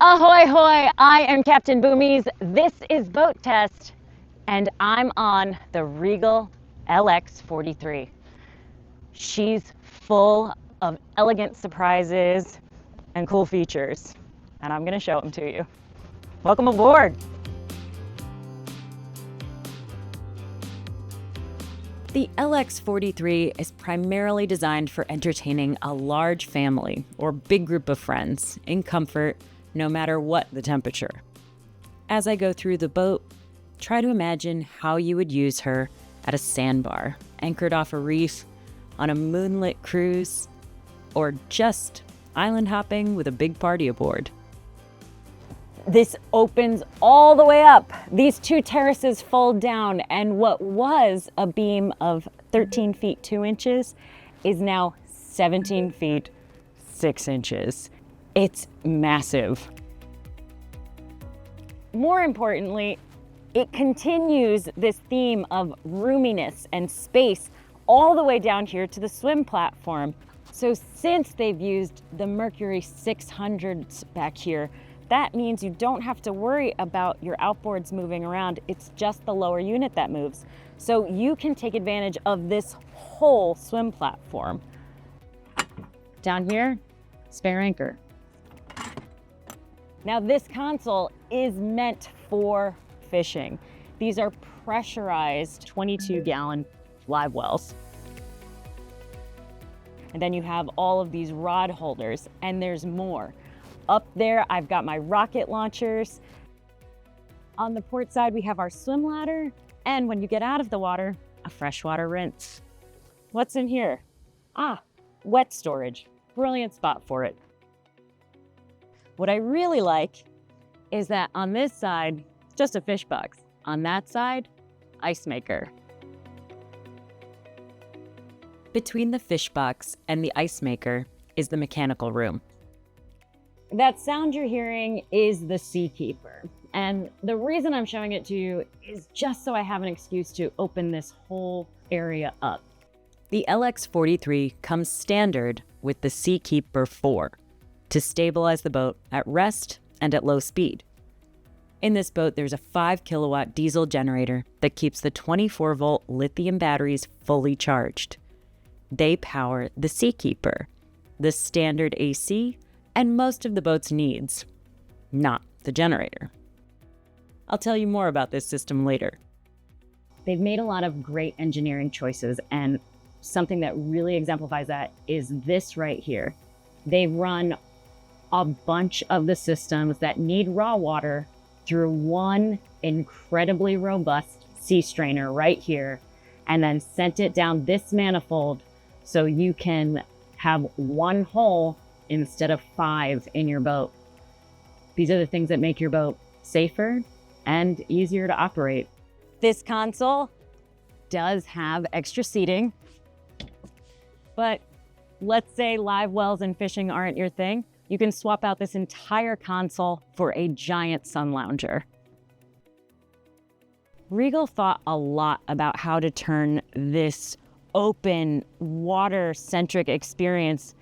Ahoy hoy, I am Captain Boomies. This is Boat Test, and I'm on the Regal LX43. She's full of elegant surprises and cool features, and I'm gonna show them to you. Welcome aboard. The LX43 is primarily designed for entertaining a large family or big group of friends in comfort, no matter what the temperature. As I go through the boat, try to imagine how you would use her at a sandbar, anchored off a reef, on a moonlit cruise, or just island hopping with a big party aboard. This opens all the way up. These two terraces fold down, and what was a beam of 13 feet 2 inches is now 17 feet 6 inches. It's massive. More importantly, it continues this theme of roominess and space all the way down here to the swim platform. So since they've used the Mercury 600s back here, that means you don't have to worry about your outboards moving around. It's just the lower unit that moves. So you can take advantage of this whole swim platform. Down here, spare anchor. Now this console is meant for fishing. These are pressurized 22-gallon live wells. And then you have all of these rod holders, and there's more. Up there, I've got my rocket launchers. On the port side, we have our swim ladder. And when you get out of the water, a freshwater rinse. What's in here? Wet storage. Brilliant spot for it. What I really like is that on this side, just a fish box. On that side, ice maker. Between the fish box and the ice maker is the mechanical room. That sound you're hearing is the Seakeeper. And the reason I'm showing it to you is just so I have an excuse to open this whole area up. The LX43 comes standard with the Seakeeper 4 to stabilize the boat at rest and at low speed. In this boat, there's a 5 kilowatt diesel generator that keeps the 24 volt lithium batteries fully charged. They power the Seakeeper, the standard AC, and most of the boat's needs, not the generator. I'll tell you more about this system later. They've made a lot of great engineering choices, and something that really exemplifies that is this right here. They've run a bunch of the systems that need raw water through one incredibly robust sea strainer right here, and then sent it down this manifold so you can have one hole instead of 5 in your boat. These are the things that make your boat safer and easier to operate. This console does have extra seating, but let's say live wells and fishing aren't your thing. You can swap out this entire console for a giant sun lounger. Regal thought a lot about how to turn this open, water-centric experience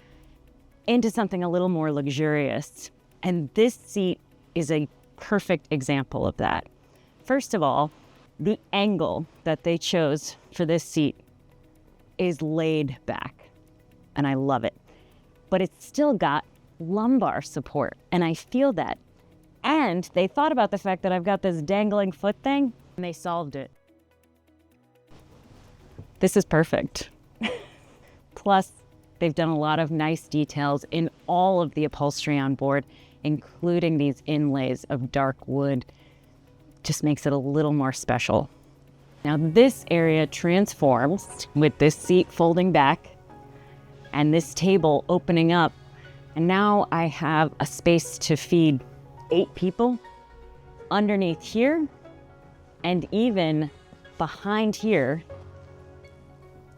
into something a little more luxurious. And this seat is a perfect example of that. First of all, the angle that they chose for this seat is laid back, and I love it. But it's still got lumbar support, and I feel that. And they thought about the fact that I've got this dangling foot thing, and they solved it. This is perfect. Plus, they've done a lot of nice details in all of the upholstery on board, including these inlays of dark wood. Just makes it a little more special. Now this area transforms with this seat folding back and this table opening up. And now I have a space to feed 8 people underneath here, and even behind here,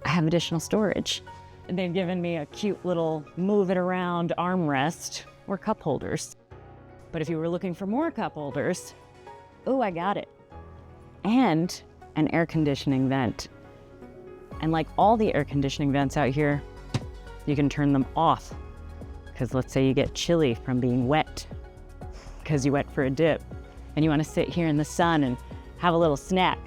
I have additional storage. They've given me a cute little move it around armrest or cup holders. But if you were looking for more cup holders, oh, I got it. And an air conditioning vent. And like all the air conditioning vents out here, you can turn them off. Because let's say you get chilly from being wet. because you went for a dip and you want to sit here in the sun and have a little snack.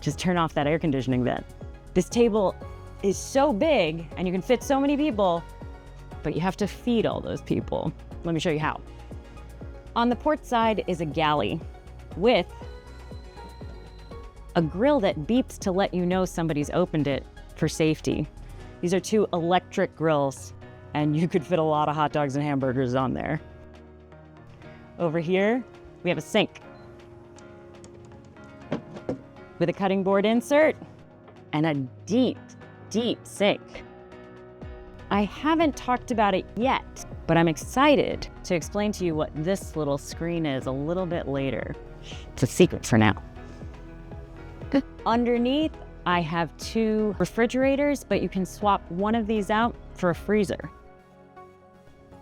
Just turn off that air conditioning vent. This table is so big and you can fit so many people, but you have to feed all those people. Let me show you how. On the port side is a galley with a grill that beeps to let you know somebody's opened it for safety. These are 2 electric grills, and you could fit a lot of hot dogs and hamburgers on there. Over here, we have a sink with a cutting board insert and a deep, deep sink. I haven't talked about it yet, but I'm excited to explain to you what this little screen is a little bit later. It's a secret for now. Underneath, I have 2 refrigerators, but you can swap one of these out for a freezer.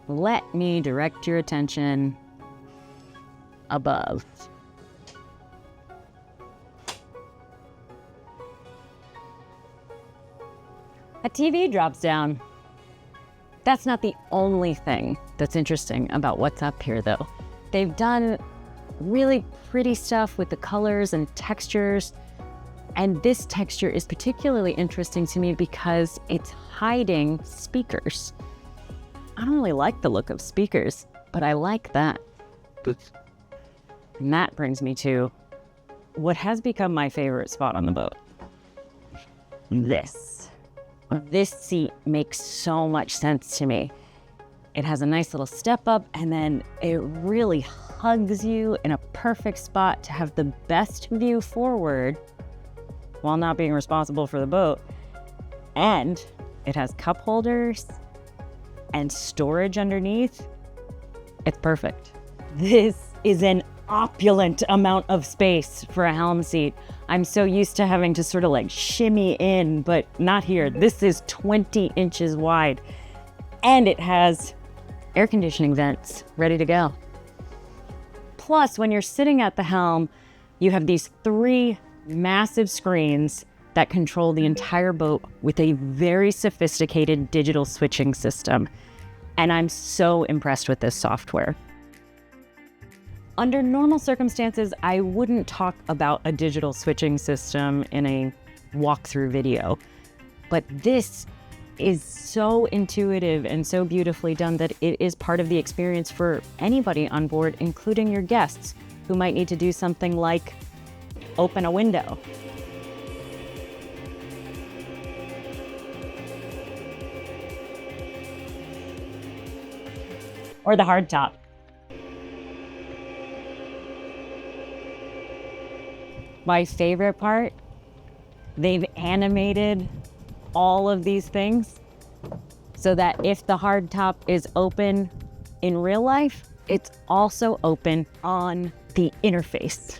Let me direct your attention above. A TV drops down. That's not the only thing that's interesting about what's up here, though. They've done really pretty stuff with the colors and textures. And this texture is particularly interesting to me because it's hiding speakers. I don't really like the look of speakers, but I like that. And that brings me to what has become my favorite spot on the boat. This seat makes so much sense to me. It has a nice little step up, and then it really hugs you in a perfect spot to have the best view forward while not being responsible for the boat. And it has cup holders and storage underneath. It's perfect. This is an opulent amount of space for a Helm seat. I'm so used to having to sort of like shimmy in, but not here. This is 20 inches wide, and it has air conditioning vents ready to go. Plus, when you're sitting at the helm, you have these 3 massive screens that control the entire boat with a very sophisticated digital switching system. And I'm so impressed with this software. Under normal circumstances, I wouldn't talk about a digital switching system in a walkthrough video, but this is so intuitive and so beautifully done that it is part of the experience for anybody on board, including your guests who might need to do something like open a window. Or the hard top. My favorite part, they've animated all of these things so that if the hard top is open in real life, it's also open on the interface.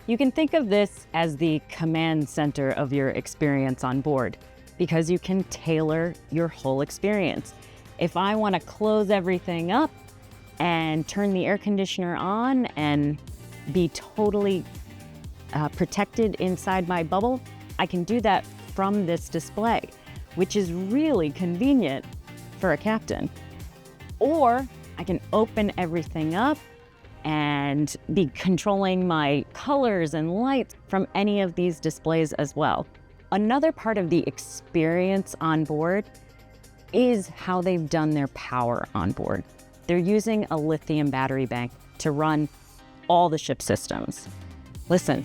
You can think of this as the command center of your experience on board because you can tailor your whole experience. If I want to close everything up and turn the air conditioner on and be totally protected inside my bubble, I can do that from this display, which is really convenient for a captain. Or I can open everything up and be controlling my colors and lights from any of these displays as well. Another part of the experience on board is how they've done their power on board. They're using a lithium battery bank to run all the ship systems. Listen,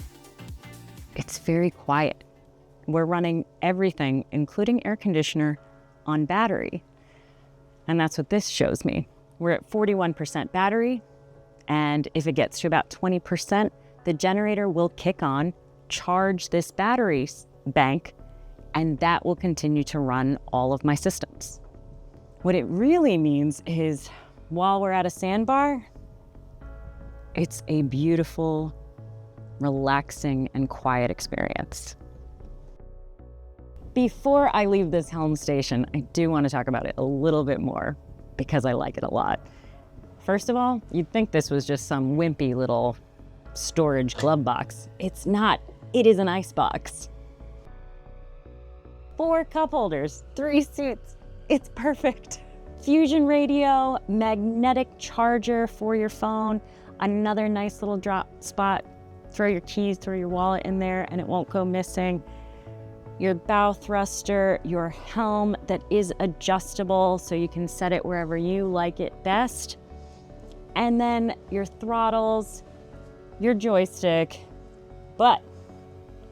it's very quiet. We're running everything, including air conditioner, on battery. And that's what this shows me. We're at 41% battery, and if it gets to about 20%, the generator will kick on, charge this battery bank, and that will continue to run all of my systems. What it really means is while we're at a sandbar, it's a beautiful, relaxing, and quiet experience. Before I leave this Helm station, I do want to talk about it a little bit more because I like it a lot. First of all, you'd think this was just some wimpy little storage glove box. It's not. It is an ice box. 4 cup holders, 3 seats. It's perfect. Fusion radio, magnetic charger for your phone, another nice little drop spot. Throw your keys, throw your wallet in there and it won't go missing. Your bow thruster, your helm that is adjustable so you can set it wherever you like it best. And then your throttles, your joystick. But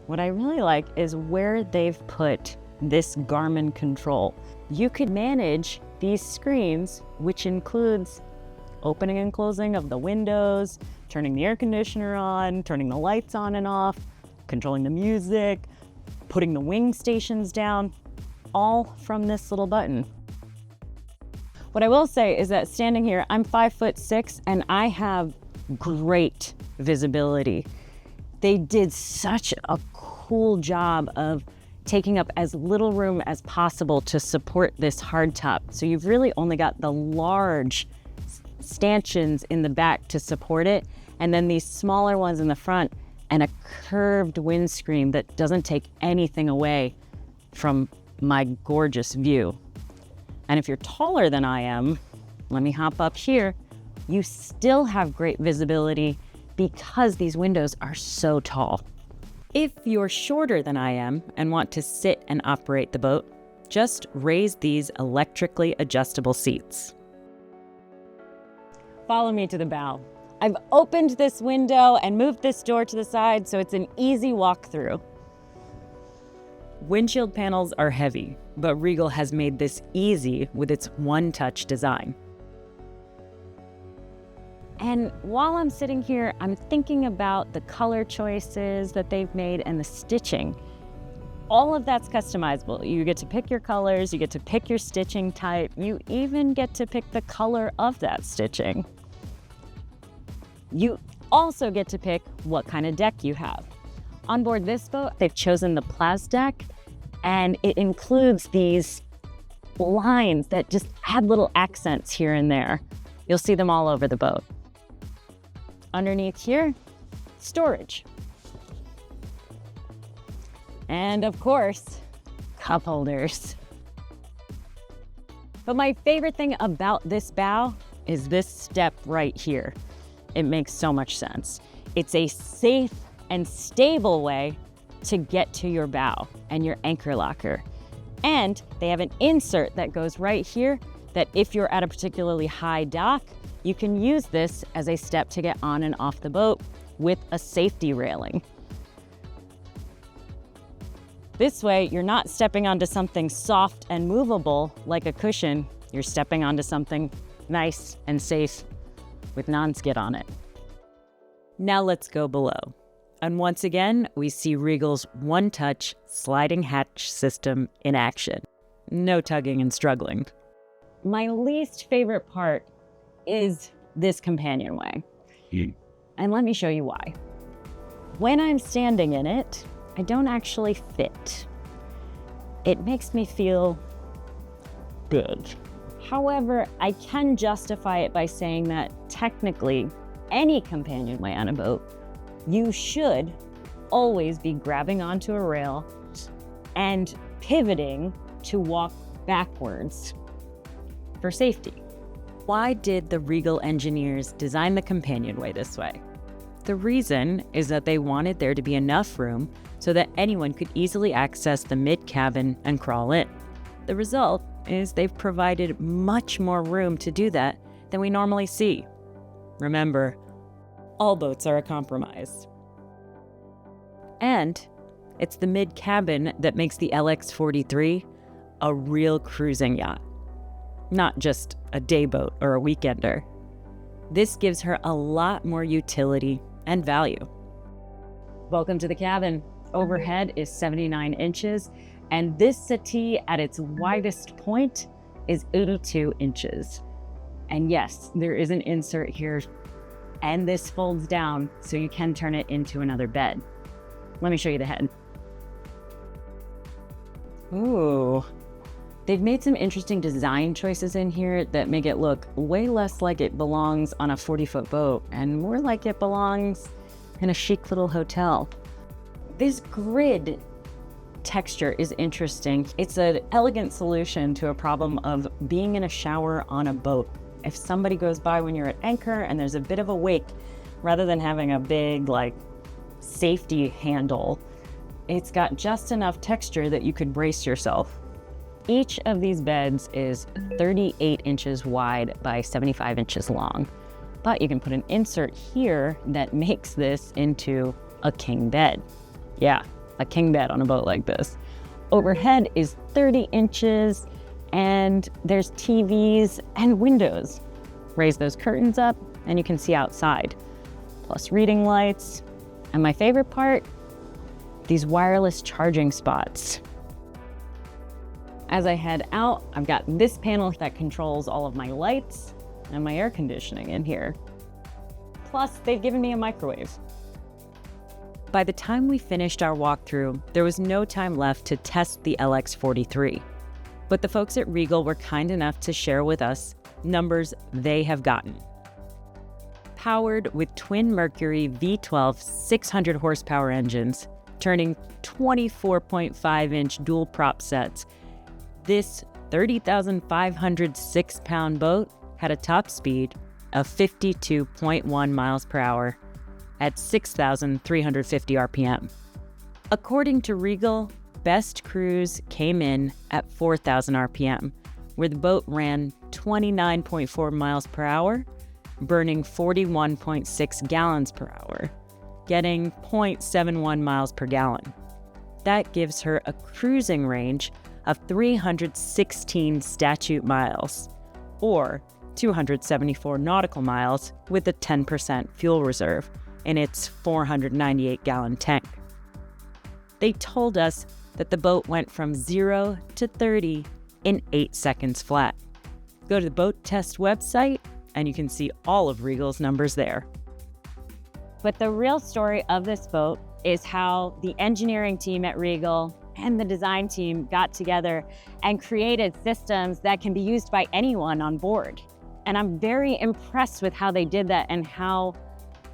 what I really like is where they've put this Garmin control. You could manage these screens, which includes opening and closing of the windows, turning the air conditioner on, turning the lights on and off, controlling the music, putting the wing stations down, all from this little button. What I will say is that standing here, I'm 5'6" and I have great visibility. They did such a cool job of taking up as little room as possible to support this hardtop. So you've really only got the large stanchions in the back to support it, and then these smaller ones in the front, and a curved windscreen that doesn't take anything away from my gorgeous view. And if you're taller than I am, let me hop up here, you still have great visibility because these windows are so tall. If you're shorter than I am and want to sit and operate the boat, just raise these electrically adjustable seats. Follow me to the bow. I've opened this window and moved this door to the side so it's an easy walkthrough. Windshield panels are heavy, but Regal has made this easy with its one-touch design. And while I'm sitting here, I'm thinking about the color choices that they've made and the stitching. All of that's customizable. You get to pick your colors, you get to pick your stitching type, you even get to pick the color of that stitching. You also get to pick what kind of deck you have. On board this boat, they've chosen the Plas deck, and it includes these lines that just add little accents here and there. You'll see them all over the boat. Underneath here, storage. And of course, cup holders. But my favorite thing about this bow is this step right here. It makes so much sense. It's a safe and stable way to get to your bow and your anchor locker. And they have an insert that goes right here that if you're at a particularly high dock, you can use this as a step to get on and off the boat with a safety railing. This way, you're not stepping onto something soft and movable like a cushion. You're stepping onto something nice and safe with non-skid on it. Now let's go below. And once again, we see Regal's one-touch sliding hatch system in action. No tugging and struggling. My least favorite part is this companionway. And let me show you why. When I'm standing in it, I don't actually fit. It makes me feel big. However, I can justify it by saying that technically, any companionway on a boat, you should always be grabbing onto a rail and pivoting to walk backwards for safety. Why did the Regal engineers design the companionway this way? The reason is that they wanted there to be enough room so that anyone could easily access the mid-cabin and crawl in. The result is they've provided much more room to do that than we normally see. Remember, all boats are a compromise. And it's the mid-cabin that makes the LX43 a real cruising yacht, not just a day boat or a weekender. This gives her a lot more utility and value. Welcome to the cabin. Overhead is 79 inches, and this settee at its widest point is 82 inches. And yes, there is an insert here, and this folds down so you can turn it into another bed. Let me show you the head. Ooh. They've made some interesting design choices in here that make it look way less like it belongs on a 40-foot boat and more like it belongs in a chic little hotel. This grid texture is interesting. It's an elegant solution to a problem of being in a shower on a boat. If somebody goes by when you're at anchor and there's a bit of a wake, rather than having a big safety handle, it's got just enough texture that you could brace yourself. Each of these beds is 38 inches wide by 75 inches long, but you can put an insert here that makes this into a king bed. Yeah, a king bed on a boat like this. Overhead is 30 inches and there's TVs and windows. Raise those curtains up and you can see outside, plus reading lights. And my favorite part, these wireless charging spots. As I head out, I've got this panel that controls all of my lights and my air conditioning in here. Plus, they've given me a microwave. By the time we finished our walkthrough, there was no time left to test the LX43. But the folks at Regal were kind enough to share with us numbers they have gotten. Powered with twin Mercury V12 600 horsepower engines, turning 24.5-inch dual prop sets, this 30,506 pound boat had a top speed of 52.1 miles per hour at 6,350 RPM. According to Regal, best cruise came in at 4,000 RPM, where the boat ran 29.4 miles per hour, burning 41.6 gallons per hour, getting 0.71 miles per gallon. That gives her a cruising range of 316 statute miles, or 274 nautical miles with a 10% fuel reserve in its 498-gallon tank. They told us that the boat went from 0 to 30 in 8 seconds flat. Go to the Boat Test website and you can see all of Regal's numbers there. But the real story of this boat is how the engineering team at Regal and the design team got together and created systems that can be used by anyone on board. And I'm very impressed with how they did that and how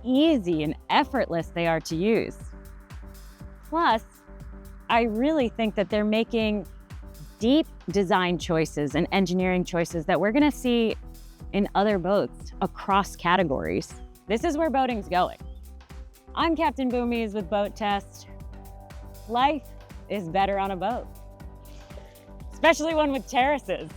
easy and effortless they are to use. Plus, I really think that they're making deep design choices and engineering choices that we're gonna see in other boats across categories. This is where boating's going. I'm Captain Boomies with Boat Test. Life is better on a boat, especially one with terraces.